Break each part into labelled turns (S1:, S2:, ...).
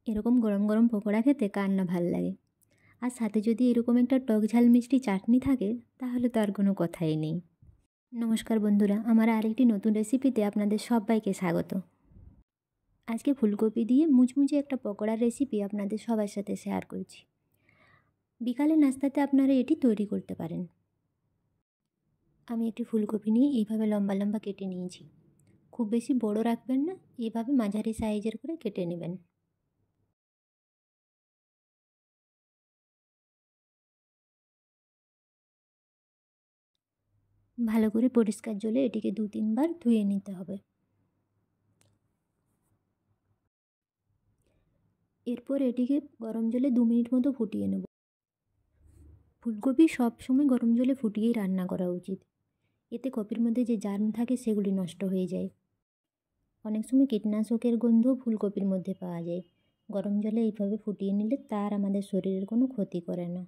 S1: এরকম গরম গরম পকোড়া খেতে কার না ভাল লাগে। আর সাথে যদি এরকম একটা টক ঝাল মিষ্টি চাটনি থাকে তাহলে তো আর কোনো কথাই নেই। নমস্কার বন্ধুরা, আমার আরেকটি নতুন রেসিপিতে আপনাদের সবাইকে স্বাগত। আজকে ফুলকপি দিয়ে মুচমুচে একটা পকোড়ার রেসিপি আপনাদের সবার সাথে শেয়ার করছি। বিকালের নাস্তাতে আপনারা এটি তৈরি করতে পারেন। আমি একটি ফুলকপি নিয়ে এইভাবে লম্বা লম্বা কেটে নিয়েছি। খুব বেশি বড় রাখবেন না, এইভাবে মাঝারি সাইজের করে কেটে নেবেন। ভালো করে পরিষ্কার জলে এটিকে 2-3 বার ধুয়ে নিতে হবে। এরপর এটিকে গরম জলে 2 মিনিট মতো ফুটিয়ে নেব। ফুলকপি সবসময় গরম জলে ফুটিয়েই রান্না করা উচিত। এতে কপির মধ্যে যে জার্ম থাকে সেগুলি নষ্ট হয়ে যায়। অনেক সময় কীটনাশকের গন্ধও ফুলকপির মধ্যে পাওয়া যায়। গরম জলে এইভাবে ফুটিয়ে নিলে তার আমাদের শরীরের কোনো ক্ষতি করে না।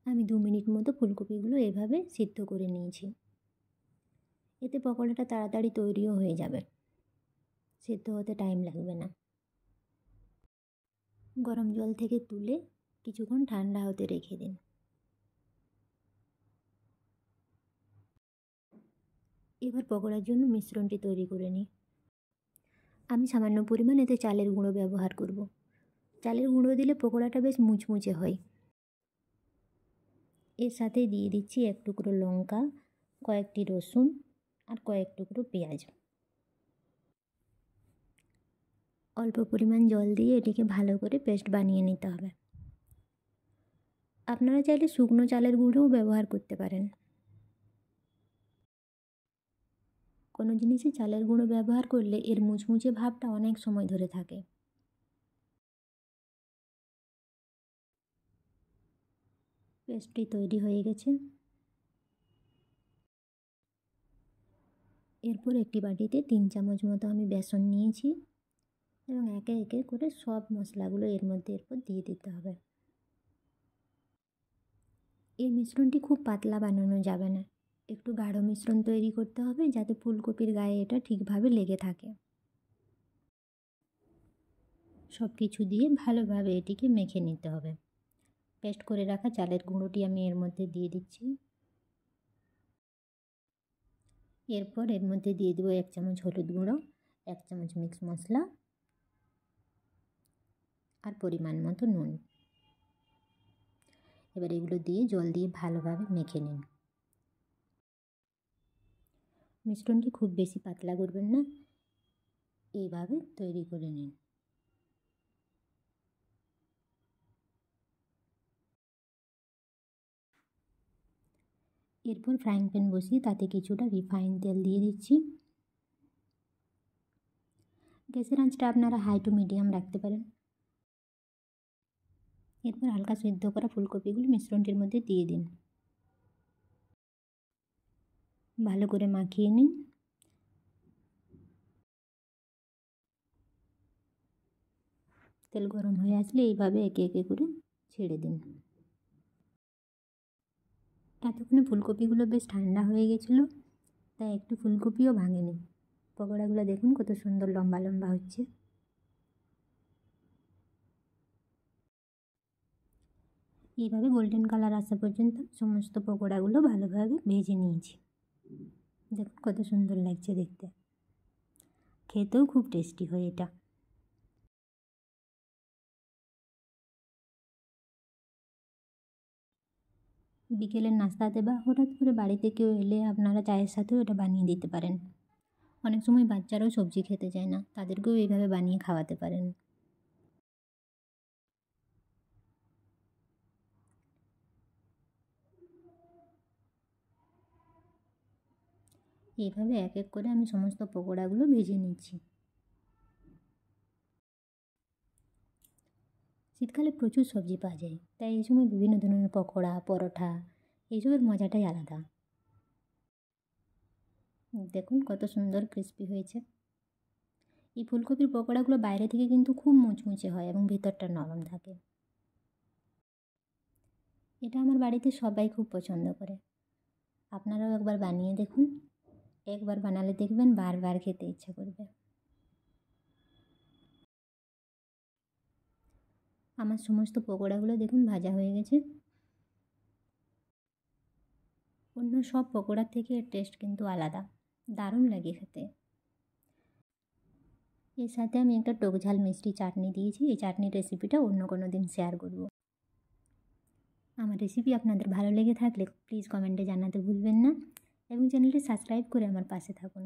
S1: আমি 2 মিনিট মতো ফুলকপিগুলো এভাবে সিদ্ধ করে নিয়েছি। এতে পকোড়াটা তাড়াতাড়ি তৈরিও হয়ে যাবে, সিদ্ধ হতে টাইম লাগবে না। গরম জল থেকে তুলে কিছুক্ষণ ঠান্ডা হতে রেখে দিন। এবার পকোড়ার জন্য মিশ্রণটি তৈরি করে নিই। আমি সামান্য পরিমাণ এতে চালের গুঁড়ো ব্যবহার করব। চালের গুঁড়ো দিলে পকোড়াটা বেশ মুচমুচে হয়। এর সাথে দিয়ে দিচ্ছি 1 টুকরো লঙ্কা, কয়েকটি রসুন আর কয়েক টুকরো পেঁয়াজ। অল্প পরিমাণ জল দিয়ে এটিকে ভালো করে পেস্ট বানিয়ে নিতে হবে। আপনারা চাইলে শুকনো চালের গুঁড়োও ব্যবহার করতে পারেন। কোনো জিনিসে চালের গুঁড়ো ব্যবহার করলে এর মুচমুচে ভাবটা অনেক সময় ধরে থাকে। পেস্টটি তৈরি হয়ে গেছে। এরপর একটি বাটিতে 3 চামচ মতো আমি বেসন নিয়েছি এবং একে একে করে সব মশলাগুলো এর মধ্যে এরপর দিয়ে দিতে হবে। এই মিশ্রণটি খুব পাতলা বানানো যাবে না, একটু গাঢ় মিশ্রণ তৈরি করতে হবে যাতে ফুলকপির গায়ে এটা ঠিকভাবে লেগে থাকে। সব কিছু দিয়ে ভালোভাবে এটিকে মেখে নিতে হবে। পেস্ট করে রাখা চালের গুঁড়োটি আমি এর মধ্যে দিয়ে দিচ্ছি। এরপর এর মধ্যে দিয়ে দেবো 1 চামচ হলুদ গুঁড়ো, 1 চামচ মিক্স মশলা আর পরিমাণ মতো নুন। এবার এগুলো দিয়ে জল দিয়ে ভালোভাবে মেখে নিন। মিশ্রণটি খুব বেশি পাতলা করবেন না, এইভাবে তৈরি করে নিন। এরপর ফ্রাইং প্যান বসিয়ে তাতে কিছুটা রিফাইন তেল দিয়ে দিচ্ছি। গ্যাসের আঁচটা আপনারা হাই টু মিডিয়াম রাখতে পারেন। এরপর হালকা সিদ্ধ করা ফুলকপিগুলো মিশ্রণটির মধ্যে দিয়ে দিন। ভালো করে মাখিয়ে নিন। তেল গরম হয়ে আসলে এইভাবে একে একে করে ছেড়ে দিন। এতক্ষণে ফুলকপিগুলো বেশ ঠান্ডা হয়ে গেছিলো, তাই একটু ফুলকপিও ভাঙেনি। পকোড়াগুলো দেখুন কত সুন্দর লম্বা লম্বা হচ্ছে। এইভাবে গোল্ডেন কালার আসা পর্যন্ত সমস্ত পকোড়াগুলো ভালোভাবে ভেজে নিয়েছি। দেখুন কত সুন্দর লাগছে দেখতে, খেতেও খুব টেস্টি হয় এটা। বিকেলের নাস্তাতে বা হঠাৎ করে বাড়িতে কেউ এলে আপনারা চায়ের সাথেও এটা বানিয়ে দিতে পারেন। অনেক সময় বাচ্চারাও সবজি খেতে চায় না, তাদেরকেও এইভাবে বানিয়ে খাওয়াতে পারেন। এইভাবে এক এক করে আমি সমস্ত পকোড়াগুলো ভেজে নিচ্ছি। শীতকালে প্রচুর সবজি পাওয়া যায়, তাই এই সময় বিভিন্ন ধরনের পকোড়া, পরোটা এইসবের মজাটাই আলাদা। দেখুন কত সুন্দর ক্রিস্পি হয়েছে। এই ফুলকপির পকোড়াগুলো বাইরে থেকে কিন্তু খুব মুচমুচে হয় এবং ভেতরটা নরম থাকে। এটা আমার বাড়িতে সবাই খুব পছন্দ করে। আপনারাও একবার বানিয়ে দেখুন। একবার বানালে দেখবেন বারবার খেতে ইচ্ছা করবে। আমার সমস্ত পকোড়াগুলো দেখুন ভাজা হয়ে গেছে। অন্য সব পকোড়ার থেকে এর টেস্ট কিন্তু আলাদা, দারুণ লাগে খেতে। এর সাথে আমি একটা টক ঝাল মিষ্টি চাটনি দিয়েছি। এই চাটনির রেসিপিটা অন্য কোনো দিন শেয়ার করব। আমার রেসিপি আপনাদের ভালো লেগে থাকলে প্লিজ কমেন্টে জানাতে ভুলবেন না এবং চ্যানেলটি সাবস্ক্রাইব করে আমার পাশে থাকুন।